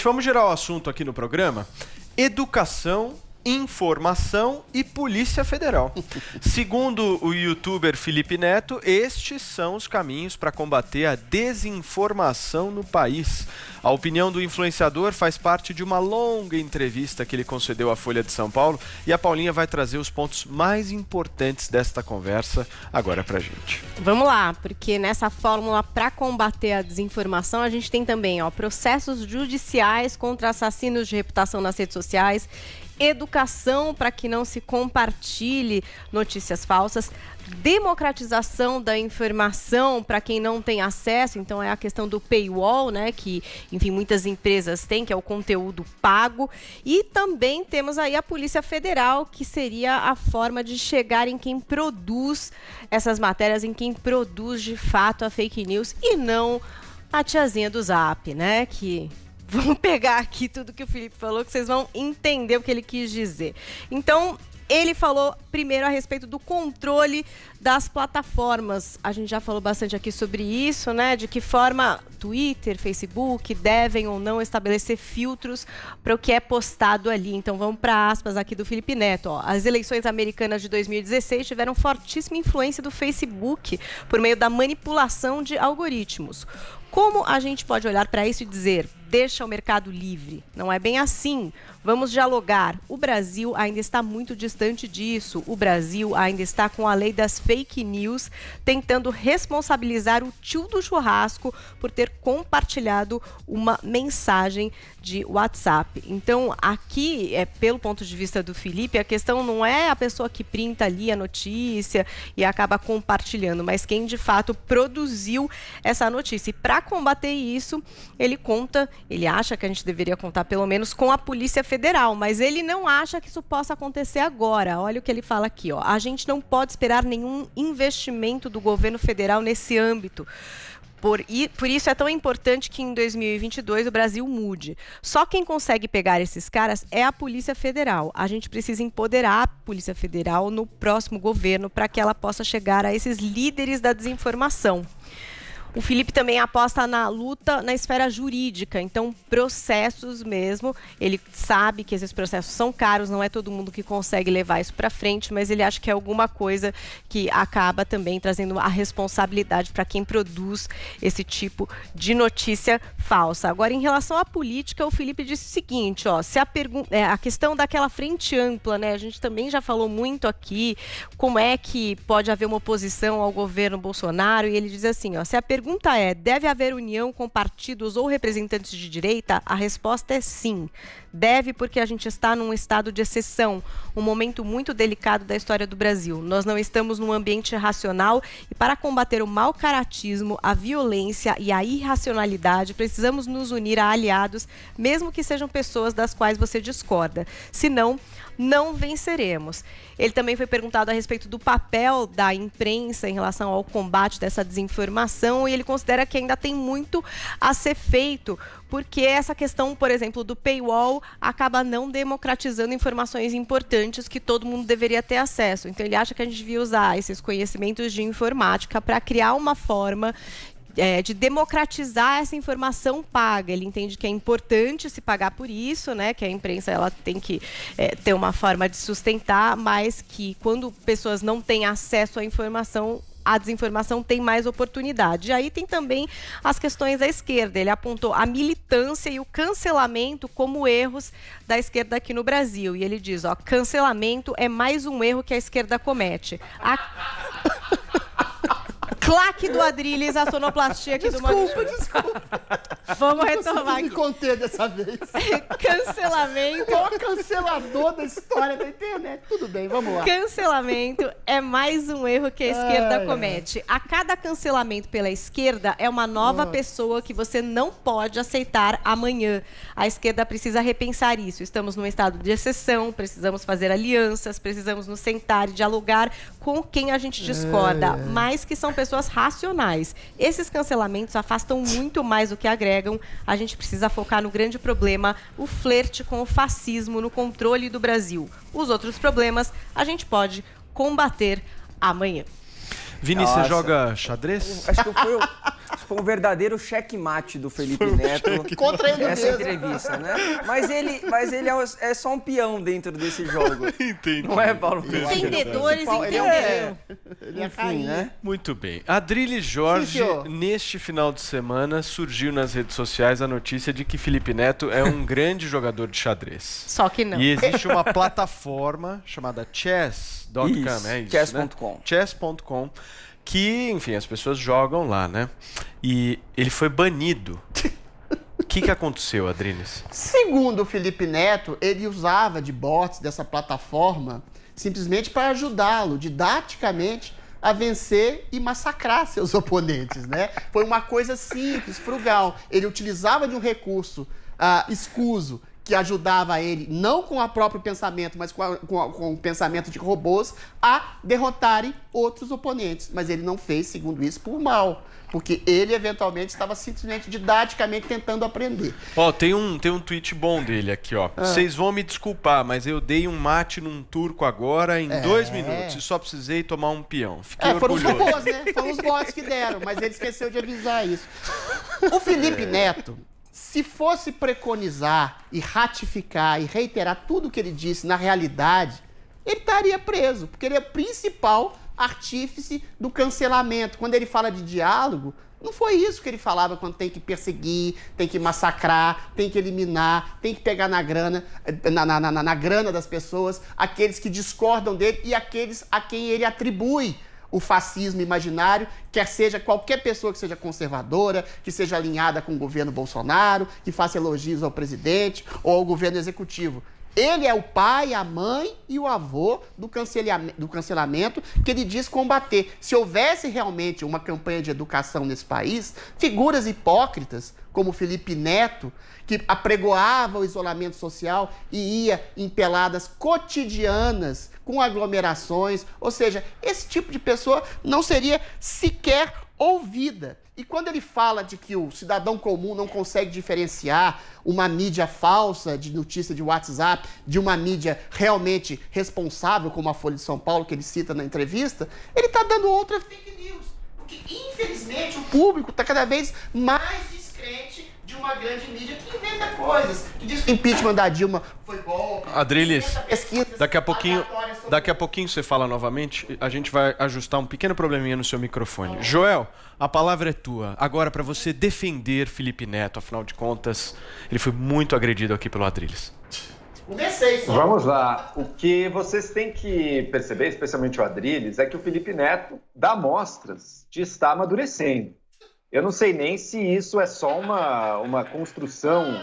vamos girar o assunto aqui no programa. Educação, informação e Polícia Federal. Segundo o youtuber Felipe Neto, estes são os caminhos para combater a desinformação no país. A opinião do influenciador faz parte de uma longa entrevista que ele concedeu à Folha de São Paulo e a Paulinha vai trazer os pontos mais importantes desta conversa agora pra gente. Vamos lá, porque nessa fórmula para combater a desinformação a gente tem também processos judiciais contra assassinos de reputação nas redes sociais, educação para que não se compartilhe notícias falsas, democratização da informação para quem não tem acesso, então é a questão do paywall, né, que, enfim, muitas empresas têm, que é o conteúdo pago, e também temos aí a Polícia Federal, que seria a forma de chegar em quem produz essas matérias, em quem produz de fato a fake news e não a tiazinha do Zap, né, que... Vamos pegar aqui tudo que o Felipe falou, que vocês vão entender o que ele quis dizer. Então, ele falou primeiro a respeito do controle das plataformas. A gente já falou bastante aqui sobre isso, né? De que forma Twitter, Facebook devem ou não estabelecer filtros para o que é postado ali. Então, vamos para aspas aqui do Felipe Neto. As eleições americanas de 2016 tiveram fortíssima influência do Facebook por meio da manipulação de algoritmos. Como a gente pode olhar para isso e dizer, deixa o mercado livre? Não é bem assim. Vamos dialogar. O Brasil ainda está muito distante disso. O Brasil ainda está com a lei das fake news, tentando responsabilizar o tio do churrasco por ter compartilhado uma mensagem de WhatsApp. Então, aqui, pelo ponto de vista do Felipe, a questão não é a pessoa que printa ali a notícia e acaba compartilhando, mas quem de fato produziu essa notícia. E para combater isso, ele acha que a gente deveria contar pelo menos com a Polícia Federal, mas ele não acha que isso possa acontecer agora. Olha o que ele fala aqui, ó. A gente não pode esperar nenhum investimento do governo federal nesse âmbito. Por isso é tão importante que em 2022 o Brasil mude. Só quem consegue pegar esses caras é a Polícia Federal. A gente precisa empoderar a Polícia Federal no próximo governo para que ela possa chegar a esses líderes da desinformação. O Felipe também aposta na luta na esfera jurídica, então processos mesmo. Ele sabe que esses processos são caros, não é todo mundo que consegue levar isso para frente, mas ele acha que é alguma coisa que acaba também trazendo a responsabilidade para quem produz esse tipo de notícia falsa. Agora, em relação à política, o Felipe disse o seguinte, se a questão daquela frente ampla, né? A gente também já falou muito aqui como é que pode haver uma oposição ao governo Bolsonaro, e ele diz assim, se a pergunta é, deve haver união com partidos ou representantes de direita? A resposta é sim. Deve, porque a gente está num estado de exceção, um momento muito delicado da história do Brasil. Nós não estamos num ambiente racional e para combater o mau caratismo, a violência e a irracionalidade, precisamos nos unir a aliados, mesmo que sejam pessoas das quais você discorda. Senão, não venceremos. Ele também foi perguntado a respeito do papel da imprensa em relação ao combate dessa desinformação e ele considera que ainda tem muito a ser feito, porque essa questão, por exemplo, do paywall acaba não democratizando informações importantes que todo mundo deveria ter acesso. Então, ele acha que a gente devia usar esses conhecimentos de informática para criar uma forma de democratizar essa informação paga. Ele entende que é importante se pagar por isso, né? Que a imprensa ela tem que ter uma forma de sustentar, mas que quando pessoas não têm acesso à informação, a desinformação tem mais oportunidade. E aí tem também as questões da esquerda. Ele apontou a militância e o cancelamento como erros da esquerda aqui no Brasil. E ele diz, cancelamento é mais um erro que a esquerda comete. Claque do Adrilles, a sonoplastia aqui Desculpa. Vamos retomar aqui. Me conter dessa vez. Cancelamento. O cancelador da história da internet. Tudo bem, vamos lá. Cancelamento é mais um erro que a esquerda comete. A cada cancelamento pela esquerda é uma nova pessoa que você não pode aceitar amanhã. A esquerda precisa repensar isso. Estamos num estado de exceção, precisamos fazer alianças, precisamos nos sentar e dialogar com quem a gente discorda, mas que são pessoas racionais. Esses cancelamentos afastam muito mais do que agregam. A gente precisa focar no grande problema, o flerte com o fascismo no controle do Brasil. Os outros problemas a gente pode combater amanhã. Vini, você joga xadrez? Acho que foi um verdadeiro checkmate do Felipe Neto Contra ele essa mesmo. entrevista, né? Mas ele é só um peão dentro desse jogo. Entendi. Não é, Paulo Freire? Entendedores entenderam. Ele ia Enfim, cair. né? Muito bem. Adriles Jorge, Sim, senhor. neste final de semana, surgiu nas redes sociais a notícia de que Felipe Neto é um grande jogador de xadrez. Só que não. E existe uma plataforma chamada chess.com, Isso, é isso, chess.com. né? Chess.com, que, enfim, as pessoas jogam lá, né? E ele foi banido. O que aconteceu, Adriles? Segundo o Felipe Neto, ele usava de bots dessa plataforma simplesmente para ajudá-lo didaticamente a vencer e massacrar seus oponentes, né? Foi uma coisa simples, frugal. Ele utilizava de um recurso escuso que ajudava ele, não com o próprio pensamento, mas com o pensamento de robôs, a derrotarem outros oponentes. Mas ele não fez, segundo isso, por mal. Porque ele, eventualmente, estava simplesmente didaticamente tentando aprender. Ó, tem um tweet bom dele aqui, ó. Vocês vão me desculpar, mas eu dei um mate num turco agora em 2 minutos e só precisei tomar um peão. Fiquei Foram os orgulhoso. robôs, né? Foram os bots que deram, mas ele esqueceu de avisar isso. O Felipe Neto, se fosse preconizar e ratificar e reiterar tudo o que ele disse na realidade, ele estaria preso, porque ele é o principal artífice do cancelamento. Quando ele fala de diálogo, não foi isso que ele falava quando tem que perseguir, tem que massacrar, tem que eliminar, tem que pegar na grana, na grana das pessoas, aqueles que discordam dele e aqueles a quem ele atribui o fascismo imaginário, quer seja qualquer pessoa que seja conservadora, que seja alinhada com o governo Bolsonaro, que faça elogios ao presidente ou ao governo executivo. Ele é o pai, a mãe e o avô do cancelamento que ele diz combater. Se houvesse realmente uma campanha de educação nesse país, figuras hipócritas como Felipe Neto, que apregoava o isolamento social e ia em peladas cotidianas com aglomerações, ou seja, esse tipo de pessoa não seria sequer ouvida. E quando ele fala de que o cidadão comum não consegue diferenciar uma mídia falsa de notícia de WhatsApp de uma mídia realmente responsável, como a Folha de São Paulo, que ele cita na entrevista, ele está dando outra fake news. Porque, infelizmente, o público está cada vez mais descrente de uma grande mídia que inventa coisas, que diz que o impeachment da Dilma foi golpe. Adriles, Pesquisas daqui a pouquinho aleatórias sobre- Daqui a pouquinho você fala novamente, a gente vai ajustar um pequeno probleminha no seu microfone. Joel, a palavra é tua. Agora, para você defender Felipe Neto, afinal de contas, ele foi muito agredido aqui pelo Adriles. Comecei só. Vamos lá. O que vocês têm que perceber, especialmente o Adriles, é que o Felipe Neto dá mostras de estar amadurecendo. Eu não sei nem se isso é só uma construção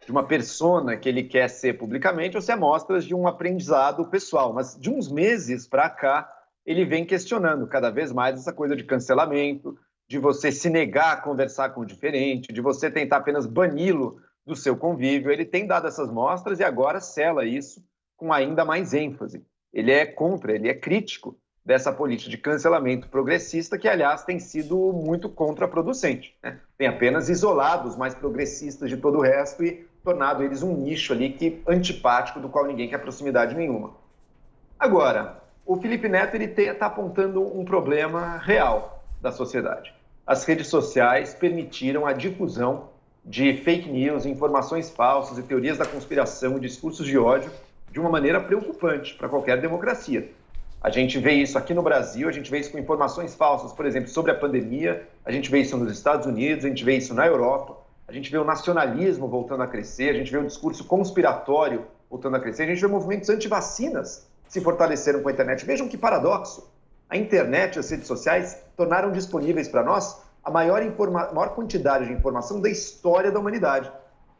de uma persona que ele quer ser publicamente ou se é mostras de um aprendizado pessoal. Mas de uns meses para cá, ele vem questionando cada vez mais essa coisa de cancelamento, de você se negar a conversar com o diferente, de você tentar apenas bani-lo do seu convívio. Ele tem dado essas mostras e agora sela isso com ainda mais ênfase. Ele é contra, ele é crítico dessa política de cancelamento progressista que, aliás, tem sido muito contraproducente, né? Tem apenas isolado os mais progressistas de todo o resto e tornado eles um nicho ali antipático do qual ninguém quer proximidade nenhuma. Agora, o Felipe Neto está apontando um problema real da sociedade. As redes sociais permitiram a difusão de fake news, informações falsas e teorias da conspiração e discursos de ódio de uma maneira preocupante para qualquer democracia. A gente vê isso aqui no Brasil, a gente vê isso com informações falsas, por exemplo, sobre a pandemia, a gente vê isso nos Estados Unidos, a gente vê isso na Europa, a gente vê o nacionalismo voltando a crescer, a gente vê o discurso conspiratório voltando a crescer, a gente vê movimentos antivacinas se fortaleceram com a internet. Vejam que paradoxo. A internet e as redes sociais tornaram disponíveis para nós a maior quantidade de informação da história da humanidade.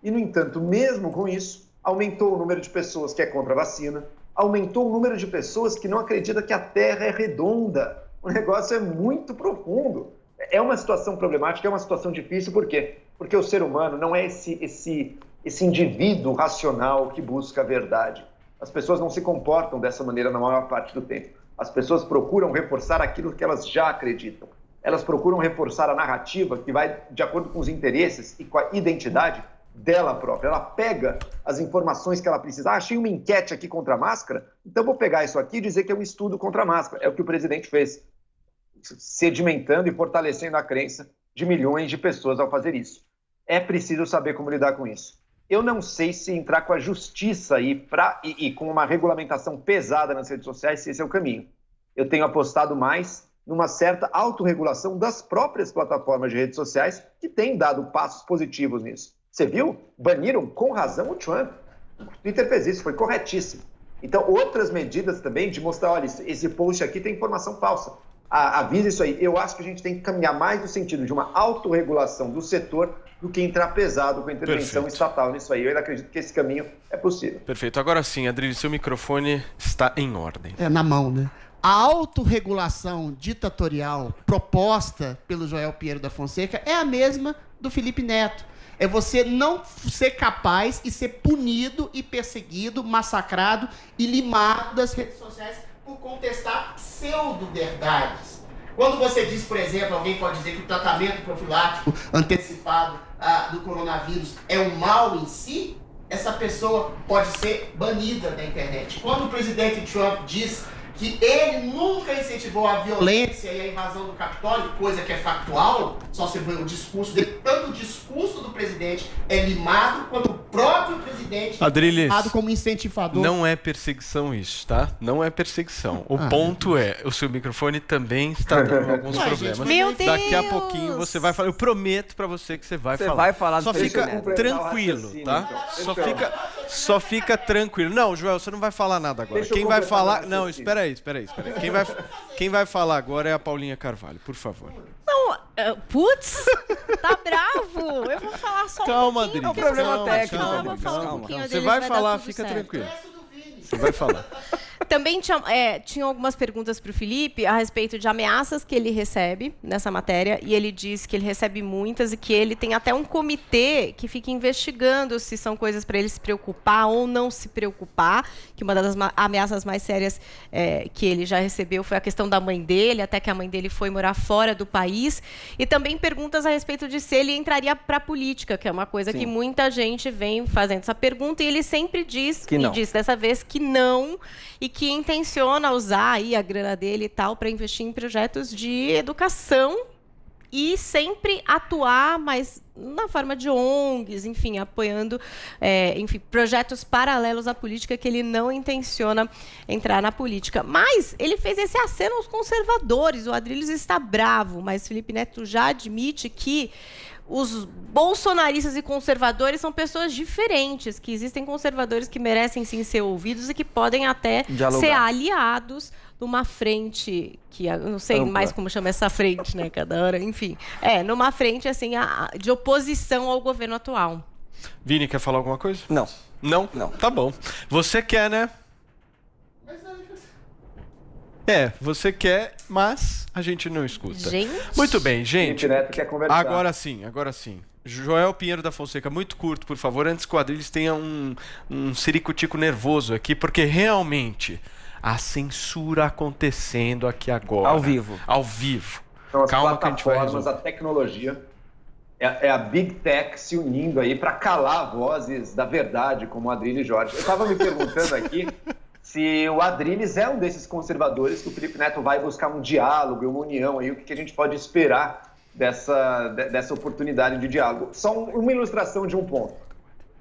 E, no entanto, mesmo com isso, aumentou o número de pessoas que é contra a vacina, aumentou o número de pessoas que não acreditam que a Terra é redonda. O negócio é muito profundo. É uma situação problemática, é uma situação difícil, por quê? Porque o ser humano não é esse indivíduo racional que busca a verdade. As pessoas não se comportam dessa maneira na maior parte do tempo. As pessoas procuram reforçar aquilo que elas já acreditam. Elas procuram reforçar a narrativa que vai de acordo com os interesses e com a identidade dela própria. Ela pega as informações que ela precisa. Achei uma enquete aqui contra a máscara, então vou pegar isso aqui e dizer que é um estudo contra a máscara. É o que o presidente fez, sedimentando e fortalecendo a crença de milhões de pessoas ao fazer isso. É preciso saber como lidar com isso. Eu não sei se entrar com a justiça e com uma regulamentação pesada nas redes sociais, se esse é o caminho. Eu tenho apostado mais numa certa autorregulação das próprias plataformas de redes sociais que têm dado passos positivos nisso. Você viu? Baniram com razão o Trump. O Twitter fez isso, foi corretíssimo. Então, outras medidas também de mostrar, olha, esse post aqui tem informação falsa. Avisa isso aí. Eu acho que a gente tem que caminhar mais no sentido de uma autorregulação do setor do que entrar pesado com a intervenção estatal nisso aí. Eu ainda acredito que esse caminho é possível. Perfeito. Agora sim, Adriles, seu microfone está em ordem. É na mão, né? A autorregulação ditatorial proposta pelo Joel Pinheiro da Fonseca é a mesma do Felipe Neto. É você não ser capaz e ser punido e perseguido, massacrado e limado das redes sociais por contestar pseudo-verdades. Quando você diz, por exemplo, alguém pode dizer que o tratamento profilático antecipado do coronavírus é um mal em si, essa pessoa pode ser banida da internet. Quando o presidente Trump diz que ele nunca incentivou a violência e a invasão do Capitólio, coisa que é factual, só se vê o discurso dele. Tanto o discurso do presidente é limado, quanto o próprio presidente Adriles, é limado como incentivador. Não é perseguição isso, tá? Não é perseguição. O ponto é, o seu microfone também está dando alguns problemas. Gente, meu Deus! Daqui a pouquinho você vai falar. Eu prometo pra você que você vai falar. Você vai falar do Só Felipe fica Neto. tranquilo, tá? Só fica tranquilo. Não, Joel, você não vai falar nada agora. Deixa eu Quem vai completar falar... meu Não, raciocínio. espera aí. Quem vai falar agora é a Paulinha Carvalho, por favor. Não, putz, tá bravo. Eu vou falar só Calma, um pouquinho. Adriles. porque Problema você técnico, pode falar, eu vou Adriles, falar um calma. pouquinho, Você Adriles, vai dar falar, tudo fica certo. tranquilo. Você vai falar. Também tinha algumas perguntas para o Felipe a respeito de ameaças que ele recebe nessa matéria, e ele diz que ele recebe muitas e que ele tem até um comitê que fica investigando se são coisas para ele se preocupar ou não se preocupar, que uma das ameaças mais sérias que ele já recebeu foi a questão da mãe dele, até que a mãe dele foi morar fora do país, e também perguntas a respeito de se ele entraria para a política, que é uma coisa que muita gente vem fazendo essa pergunta, e ele sempre diz, que não. e disse dessa vez que não, e que intenciona usar aí a grana dele e tal para investir em projetos de educação e sempre atuar, mas na forma de ONGs, enfim, apoiando projetos paralelos à política, que ele não intenciona entrar na política. Mas ele fez esse aceno aos conservadores. O Adriles está bravo, mas Felipe Neto já admite que os bolsonaristas e conservadores são pessoas diferentes, que existem conservadores que merecem sim ser ouvidos e que podem até dialogar, ser aliados numa frente que eu não sei ampla. mais como chama essa frente, né, cada hora, enfim. Numa frente assim de oposição ao governo atual. Vini, quer falar alguma coisa? Não. Não? Não. Tá bom. Você quer, né? Você quer, mas a gente não escuta. Gente. Muito bem, gente. Felipe Neto quer conversar. Agora sim. Joel Pinheiro da Fonseca, muito curto, por favor, antes que o Adriles tenha um ciricutico nervoso aqui, porque realmente a censura acontecendo aqui agora. Ao vivo. Ao vivo. São as Calma que a gente vai plataformas, resolver. a tecnologia, é a Big Tech se unindo aí para calar vozes da verdade, como o Adriles Jorge. Eu estava me perguntando aqui se o Adriles é um desses conservadores que o Felipe Neto vai buscar um diálogo, uma união aí, o que a gente pode esperar dessa oportunidade de diálogo. Só uma ilustração de um ponto.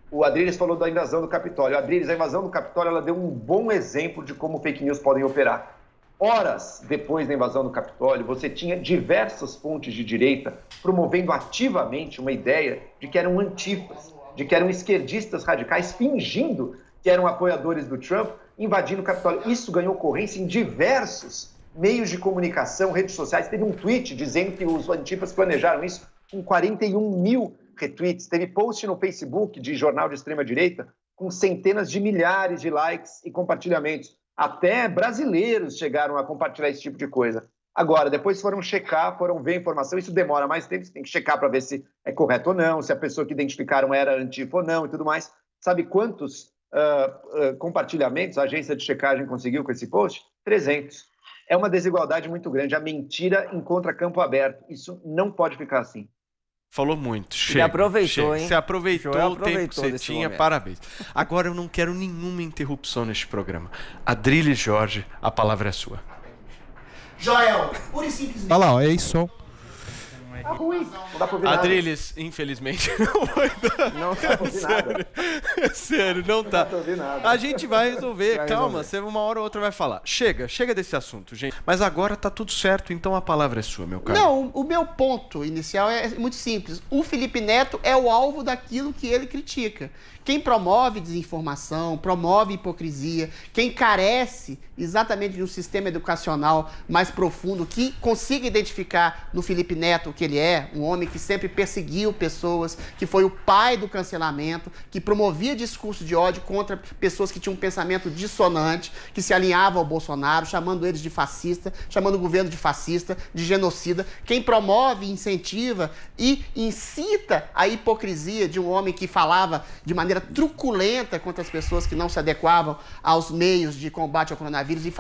O Adriles falou da invasão do Capitólio. Adriles, a invasão do Capitólio, ela deu um bom exemplo de como fake news podem operar. Horas depois da invasão do Capitólio, você tinha diversas fontes de direita promovendo ativamente uma ideia de que eram antifas, de que eram esquerdistas radicais, fingindo que eram apoiadores do Trump, invadindo o Capitólio. Isso ganhou ocorrência em diversos meios de comunicação, redes sociais. Teve um tweet dizendo que os antifas planejaram isso, com 41 mil retweets. Teve post no Facebook de jornal de extrema-direita com centenas de milhares de likes e compartilhamentos. Até brasileiros chegaram a compartilhar esse tipo de coisa. Agora, depois foram checar, foram ver a informação. Isso demora mais tempo, você tem que checar para ver se é correto ou não, se a pessoa que identificaram era antifa ou não e tudo mais. Sabe quantos compartilhamentos a agência de checagem conseguiu com esse post? 300. É uma desigualdade muito grande. A mentira encontra campo aberto. Isso não pode ficar assim. Falou muito. Ele aproveitou, hein? Você aproveitou Joel o tempo que aproveitou você desse tinha, momento. parabéns. Agora eu não quero nenhuma interrupção neste programa. Adriles Jorge, a palavra é sua. Joel, pura e simplesmente. Olha lá, ó, é isso. Tá ruim, não dá pra ouvir nada. Adriles, infelizmente, não vai dar. Não dá pra ouvir nada. Sério, não Não tá. dá pra ouvir nada. A gente vai resolver, Vai calma, resolver. você uma hora ou outra vai falar. Chega desse assunto, gente. Mas agora tá tudo certo, então a palavra é sua, meu caro. Não, o meu ponto inicial é muito simples. O Felipe Neto é o alvo daquilo que ele critica. Quem promove desinformação, promove hipocrisia, quem carece exatamente de um sistema educacional mais profundo, que consiga identificar no Felipe Neto o que ele é, um homem que sempre perseguiu pessoas, que foi o pai do cancelamento, que promovia discurso de ódio contra pessoas que tinham um pensamento dissonante, que se alinhavam ao Bolsonaro, chamando eles de fascista, chamando o governo de fascista, de genocida. Quem promove, incentiva e incita a hipocrisia de um homem que falava de maneira truculenta contra as pessoas que não se adequavam aos meios de combate ao coronavírus e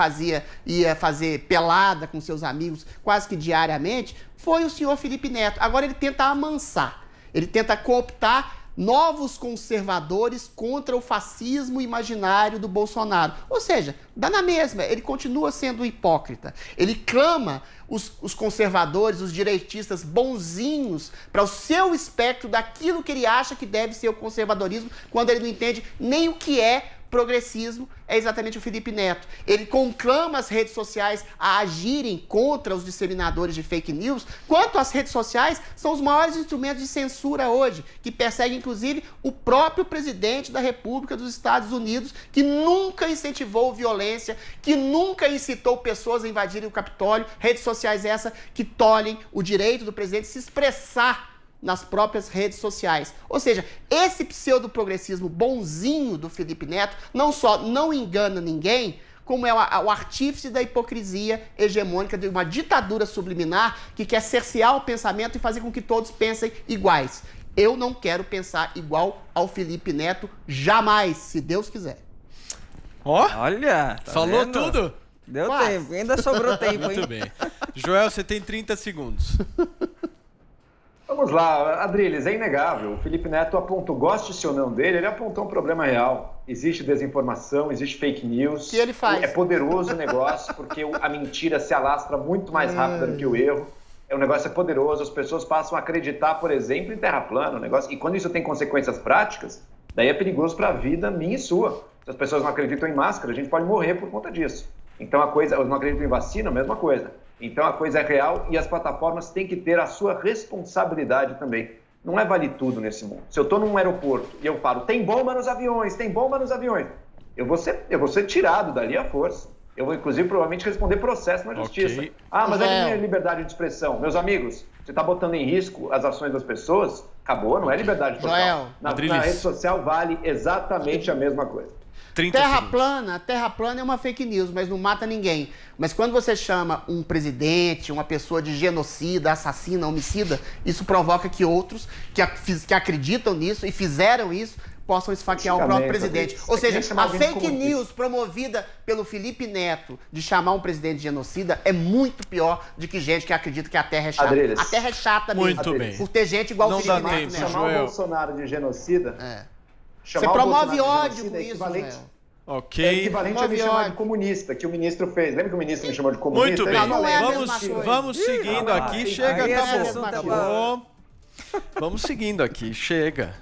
ia fazer pelada com seus amigos quase que diariamente, foi o senhor Felipe Neto. Agora ele tenta amansar, ele tenta cooptar novos conservadores contra o fascismo imaginário do Bolsonaro. Ou seja, dá na mesma, ele continua sendo hipócrita. Ele clama os conservadores, os direitistas bonzinhos para o seu espectro daquilo que ele acha que deve ser o conservadorismo, quando ele não entende nem o que é progressismo, é exatamente o Felipe Neto. Ele conclama as redes sociais a agirem contra os disseminadores de fake news, quanto as redes sociais são os maiores instrumentos de censura hoje, que perseguem inclusive o próprio presidente da República dos Estados Unidos, que nunca incentivou violência, que nunca incitou pessoas a invadirem o Capitólio. Redes sociais essas que tolhem o direito do presidente se expressar nas próprias redes sociais. Ou seja, esse pseudo-progressismo bonzinho do Felipe Neto não só não engana ninguém, como é o artífice da hipocrisia hegemônica de uma ditadura subliminar que quer cercear o pensamento e fazer com que todos pensem iguais. Eu não quero pensar igual ao Felipe Neto jamais, se Deus quiser. Ó, Olha, tá falou vendo? tudo? Deu Quase. tempo, ainda sobrou tempo, hein? Muito bem. Joel, você tem 30 segundos. Vamos lá, Adriles, é inegável. O Felipe Neto apontou, goste-se ou não dele, ele apontou um problema real. Existe desinformação, existe fake news. O que ele faz? É poderoso o negócio, porque a mentira se alastra muito mais rápido do que o erro. O negócio é poderoso, as pessoas passam a acreditar, por exemplo, em terra plana. O negócio, e quando isso tem consequências práticas, daí é perigoso para a vida minha e sua. Se as pessoas não acreditam em máscara, a gente pode morrer por conta disso. Então a coisa, não acreditam em vacina, a mesma coisa. Então a coisa é real e as plataformas têm que ter a sua responsabilidade também. Não é vale tudo nesse mundo. Se eu estou num aeroporto e eu falo, tem bomba nos aviões, tem bomba nos aviões, eu vou ser tirado dali à força. Eu vou, inclusive, provavelmente responder processo na justiça. Ok. Ah, mas é minha liberdade de expressão. Meus amigos, você está botando em risco as ações das pessoas? Acabou, não é liberdade total. Joel, Na Adriles. rede social vale exatamente a mesma coisa. 30 segundos. Terra plana é uma fake news, mas não mata ninguém. Mas quando você chama um presidente, uma pessoa de genocida, assassina, homicida, isso provoca que outros que acreditam nisso e fizeram isso possam esfaquear o próprio presidente. Ou seja, a fake news promovida pelo Felipe Neto de chamar um presidente de genocida é muito pior do que gente que acredita que a Terra é chata. Adriles. A Terra é chata mesmo. Muito bem. Por ter gente igual Não o Felipe dá Neto. tempo, Né? Chamar Joel. o Bolsonaro de genocida... Você chamar o promove Bolsonaro de ódio genocida com é isso, equivalente- Joel. Ok. É equivalente a me Promove chamar ódio. de comunista, que o ministro fez. Lembra que o ministro me chamou de comunista? Muito bem. Não, não é a vamos, mesma coisa. vamos seguindo Ah, aqui. aí Chega, esse acabou. assunto tá Acabou. Vamos seguindo aqui. Chega.